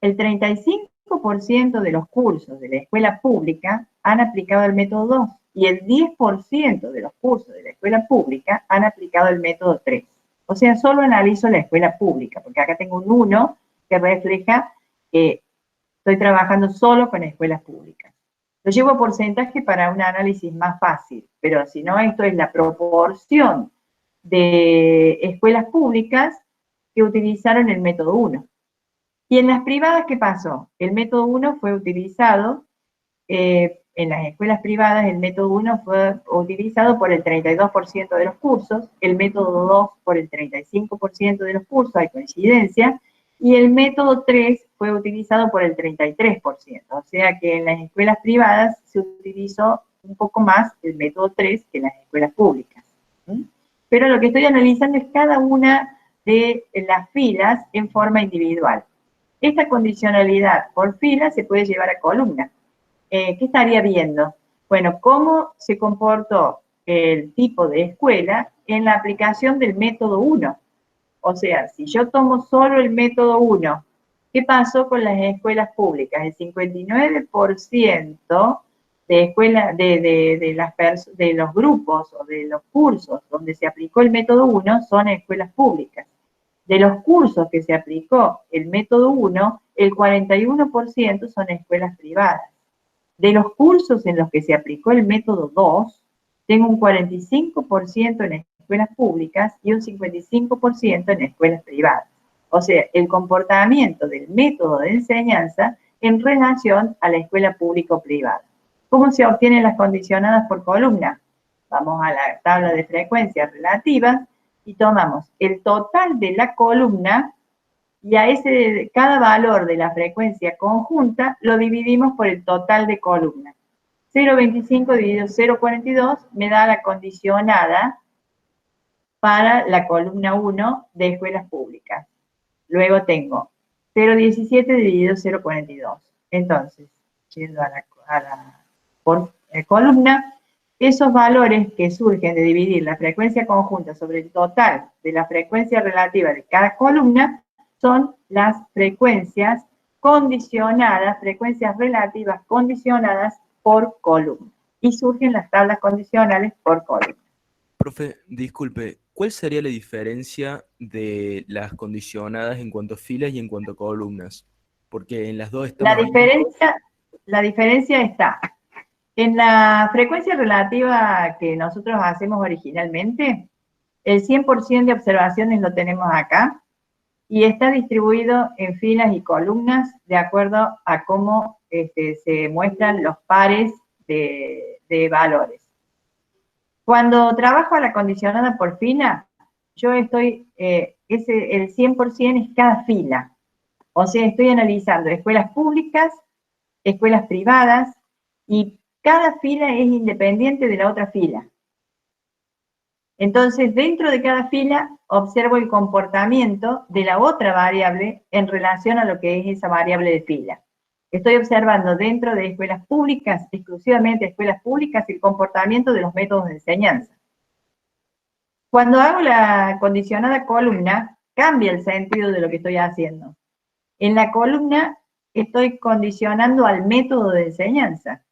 El 35% de los cursos de la escuela pública han aplicado el método 2 y el 10% de los cursos de la escuela pública han aplicado el método 3. O sea, solo analizo la escuela pública, porque acá tengo un 1 que refleja que estoy trabajando solo con escuelas públicas. Lo llevo a porcentaje para un análisis más fácil, pero si no, esto es la proporción de escuelas públicas que utilizaron el método 1. Y en las privadas, ¿qué pasó? El método 1 fue utilizado, en las escuelas privadas, el método 1 fue utilizado por el 32% de los cursos, el método 2 por el 35% de los cursos, hay coincidencia, y el método 3 fue utilizado por el 33%, o sea que en las escuelas privadas se utilizó un poco más el método 3 que en las escuelas públicas. Pero lo que estoy analizando es cada una de las filas en forma individual. Esta condicionalidad por fila se puede llevar a columna. ¿Qué estaría viendo? Bueno, cómo se comportó el tipo de escuela en la aplicación del método 1. O sea, si yo tomo solo el método 1, ¿qué pasó con las escuelas públicas? El 59% de los grupos o de los cursos donde se aplicó el método 1 son escuelas públicas. De los cursos que se aplicó el método 1, el 41% son escuelas privadas. De los cursos en los que se aplicó el método 2, tengo un 45% en escuelas públicas y un 55% en escuelas privadas. O sea, el comportamiento del método de enseñanza en relación a la escuela pública o privada. ¿Cómo se obtienen las condicionadas por columna? Vamos a la tabla de frecuencias relativas y tomamos el total de la columna y a cada valor de la frecuencia conjunta lo dividimos por el total de columna. 0,25 dividido 0,42 me da la condicionada para la columna 1 de escuelas públicas. Luego tengo 0,17 dividido 0,42. Entonces, yendo por columna, esos valores que surgen de dividir la frecuencia conjunta sobre el total de la frecuencia relativa de cada columna son las frecuencias condicionadas, frecuencias relativas condicionadas por columna. Y surgen las tablas condicionales por columna. Profe, disculpe, ¿cuál sería la diferencia de las condicionadas en cuanto a filas y en cuanto a columnas? Porque en las dos estamos... La diferencia está en la frecuencia relativa que nosotros hacemos originalmente, el 100% de observaciones lo tenemos acá, y está distribuido en filas y columnas de acuerdo a cómo se muestran los pares de valores. Cuando trabajo a la condicionada por fila, yo estoy, el 100% es cada fila. O sea, estoy analizando escuelas públicas, escuelas privadas, y cada fila es independiente de la otra fila. Entonces, dentro de cada fila, observo el comportamiento de la otra variable en relación a lo que es esa variable de fila. Estoy observando dentro de escuelas públicas, exclusivamente escuelas públicas, el comportamiento de los métodos de enseñanza. Cuando hago la condicionada columna, cambia el sentido de lo que estoy haciendo. En la columna estoy condicionando al método de enseñanza.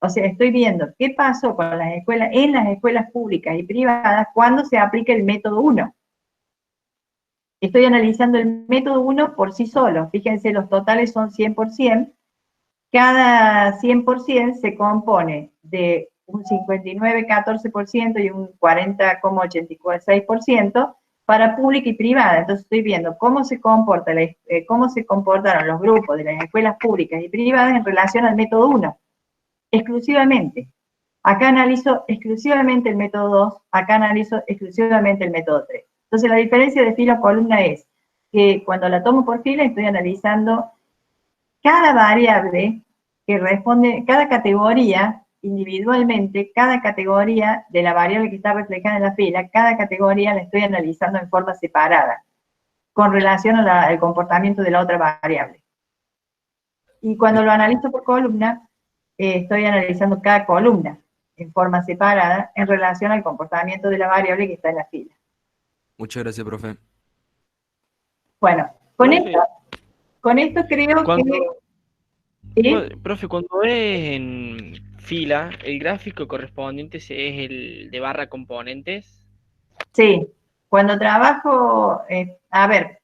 O sea, estoy viendo qué pasó con las escuelas, en las escuelas públicas y privadas cuando se aplica el método 1. Estoy analizando el método 1 por sí solo. Fíjense, los totales son 100%. Cada 100% se compone de un 59,14% y un 40,86% para pública y privada. Entonces estoy viendo cómo se comportaron los grupos de las escuelas públicas y privadas en relación al método 1. Exclusivamente. Acá analizo exclusivamente el método 2, acá analizo exclusivamente el método 3. Entonces la diferencia de fila o columna es que cuando la tomo por fila estoy analizando cada variable que responde, cada categoría individualmente, cada categoría de la variable que está reflejada en la fila, cada categoría la estoy analizando en forma separada, con relación al comportamiento de la otra variable. Y cuando lo analizo por columna, estoy analizando cada columna en forma separada en relación al comportamiento de la variable que está en la fila. Muchas gracias, profe. Bueno, Profe, con esto creo cuando, que... ¿sí? profe, cuando es en fila, el gráfico correspondiente es el de barra componentes. Sí, cuando trabajo, a ver,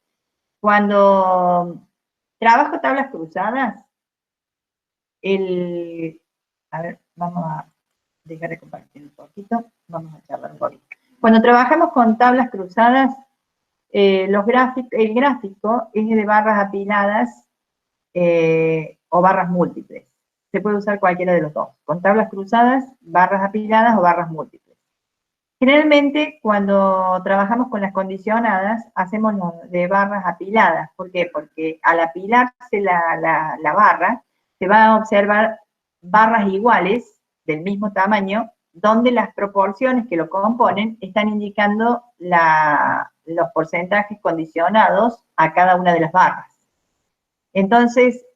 cuando trabajo tablas cruzadas, a ver, vamos a dejar de compartir un poquito, vamos a charlar un poquito. Cuando trabajamos con tablas cruzadas, el gráfico es de barras apiladas o barras múltiples. Se puede usar cualquiera de los dos. Con tablas cruzadas, barras apiladas o barras múltiples. Generalmente, cuando trabajamos con las condicionadas, hacemos de barras apiladas. ¿Por qué? Porque al apilarse la barra, se van a observar barras iguales, del mismo tamaño, donde las proporciones que lo componen están indicando los porcentajes condicionados a cada una de las barras. Entonces,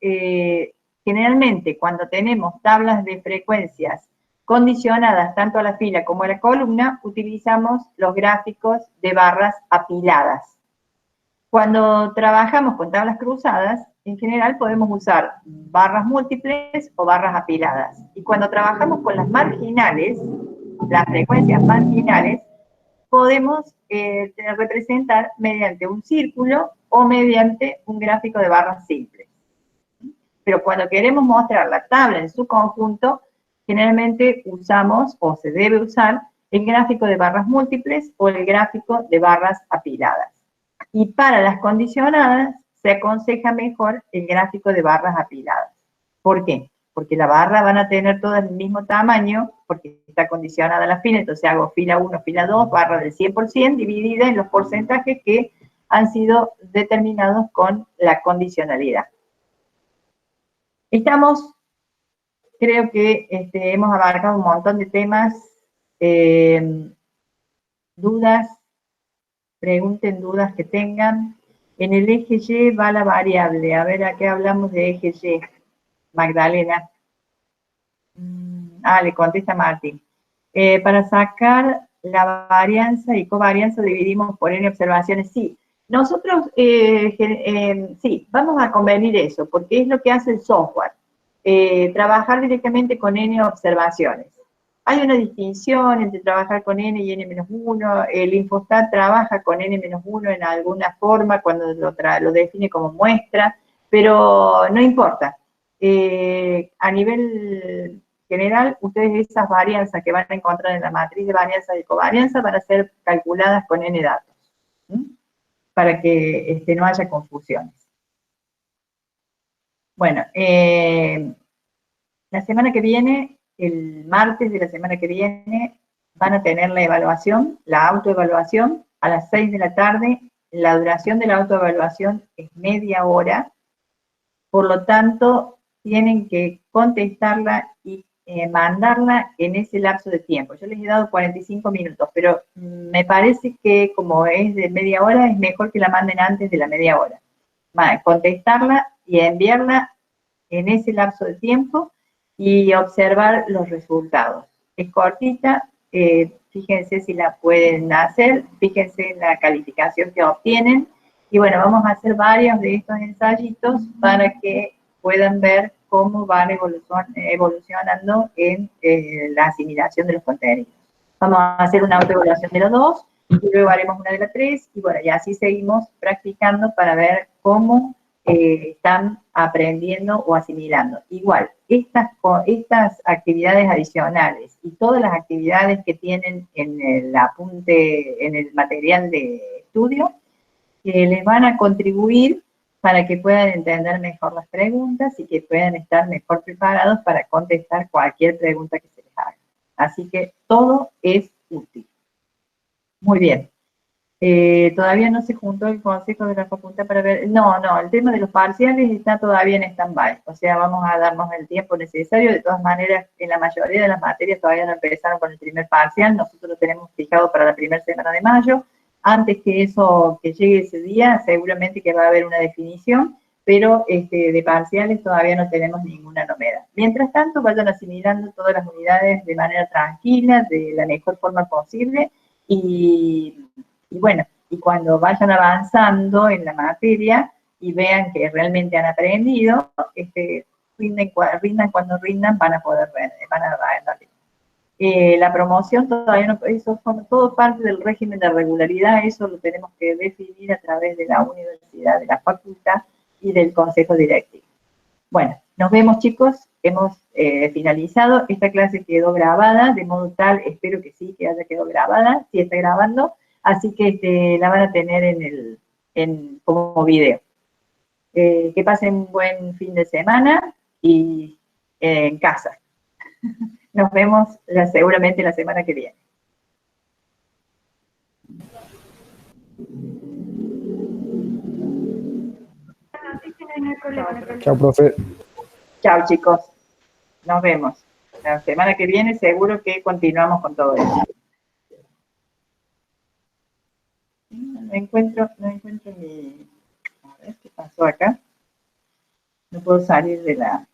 generalmente, cuando tenemos tablas de frecuencias condicionadas tanto a la fila como a la columna, utilizamos los gráficos de barras apiladas. Cuando trabajamos con tablas cruzadas, en general podemos usar barras múltiples o barras apiladas. Y cuando trabajamos con las marginales, las frecuencias marginales, podemos representar mediante un círculo o mediante un gráfico de barras simples. Pero cuando queremos mostrar la tabla en su conjunto, generalmente usamos, o se debe usar, el gráfico de barras múltiples o el gráfico de barras apiladas. Y para las condicionadas, se aconseja mejor el gráfico de barras apiladas. ¿Por qué? Porque la barra van a tener todas el mismo tamaño, porque está condicionada a la fila, entonces hago fila 1, fila 2, barra del 100%, dividida en los porcentajes que han sido determinados con la condicionalidad. Creo que hemos abarcado un montón de temas, dudas, pregunten dudas que tengan. En el eje Y va la variable, a ver a qué hablamos de eje Y, Magdalena. Le contesta Martín. Para sacar la varianza y covarianza dividimos por n observaciones. Sí, nosotros sí, vamos a convenir eso, porque es lo que hace el software. Trabajar directamente con n observaciones. Hay una distinción entre trabajar con n y n-1. El Infostat trabaja con n-1 en alguna forma cuando lo define como muestra, pero no importa. A nivel general, ustedes esas varianzas que van a encontrar en la matriz de varianza y covarianza van a ser calculadas con n datos, para que no haya confusiones. Bueno, la semana que viene, el martes de la semana que viene, van a tener la evaluación, la autoevaluación, a las 6 de la tarde. La duración de la autoevaluación es media hora, por lo tanto, tienen que contestarla y mandarla en ese lapso de tiempo. Yo les he dado 45 minutos, pero me parece que como es de media hora, es mejor que la manden antes de la media hora. Contestarla y enviarla en ese lapso de tiempo y observar los resultados. Es cortita, fíjense si la pueden hacer, fíjense en la calificación que obtienen, y bueno, vamos a hacer varios de estos ensayitos para que puedan ver cómo van evolucionando en la asimilación de los contenidos. Vamos a hacer una autoevaluación de los dos, y luego haremos una de las tres, y bueno, y así seguimos practicando para ver cómo están aprendiendo o asimilando. Igual, estas actividades adicionales y todas las actividades que tienen en el apunte, en el material de estudio, les van a contribuir para que puedan entender mejor las preguntas y que puedan estar mejor preparados para contestar cualquier pregunta que se les haga. Así que todo es útil. Muy bien. Todavía no se juntó el Consejo de la Facultad para ver... No, el tema de los parciales está todavía en stand-by. O sea, vamos a darnos el tiempo necesario. De todas maneras, en la mayoría de las materias todavía no empezaron con el primer parcial. Nosotros lo tenemos fijado para la primera semana de mayo. Antes que eso, que llegue ese día, seguramente que va a haber una definición, pero de parciales todavía no tenemos ninguna novedad. Mientras tanto, vayan asimilando todas las unidades de manera tranquila, de la mejor forma posible, y bueno, y cuando vayan avanzando en la materia y vean que realmente han aprendido, rindan cuando rindan, van a poder rendir. La promoción todavía no, eso forma todo parte del régimen de regularidad, eso lo tenemos que definir a través de la universidad, de la facultad y del consejo directivo. Bueno, nos vemos, chicos, hemos finalizado, esta clase quedó grabada, de modo tal, espero que sí, que haya quedado grabada, sí está grabando, así que la van a tener como video. Que pasen un buen fin de semana y en casa. Nos vemos seguramente la semana que viene. Chao, profe. Chao, chicos. Nos vemos. La semana que viene seguro que continuamos con todo esto. No encuentro mi... A ver, ¿qué pasó acá? No puedo salir de la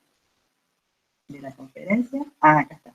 conferencia. Ah, acá está.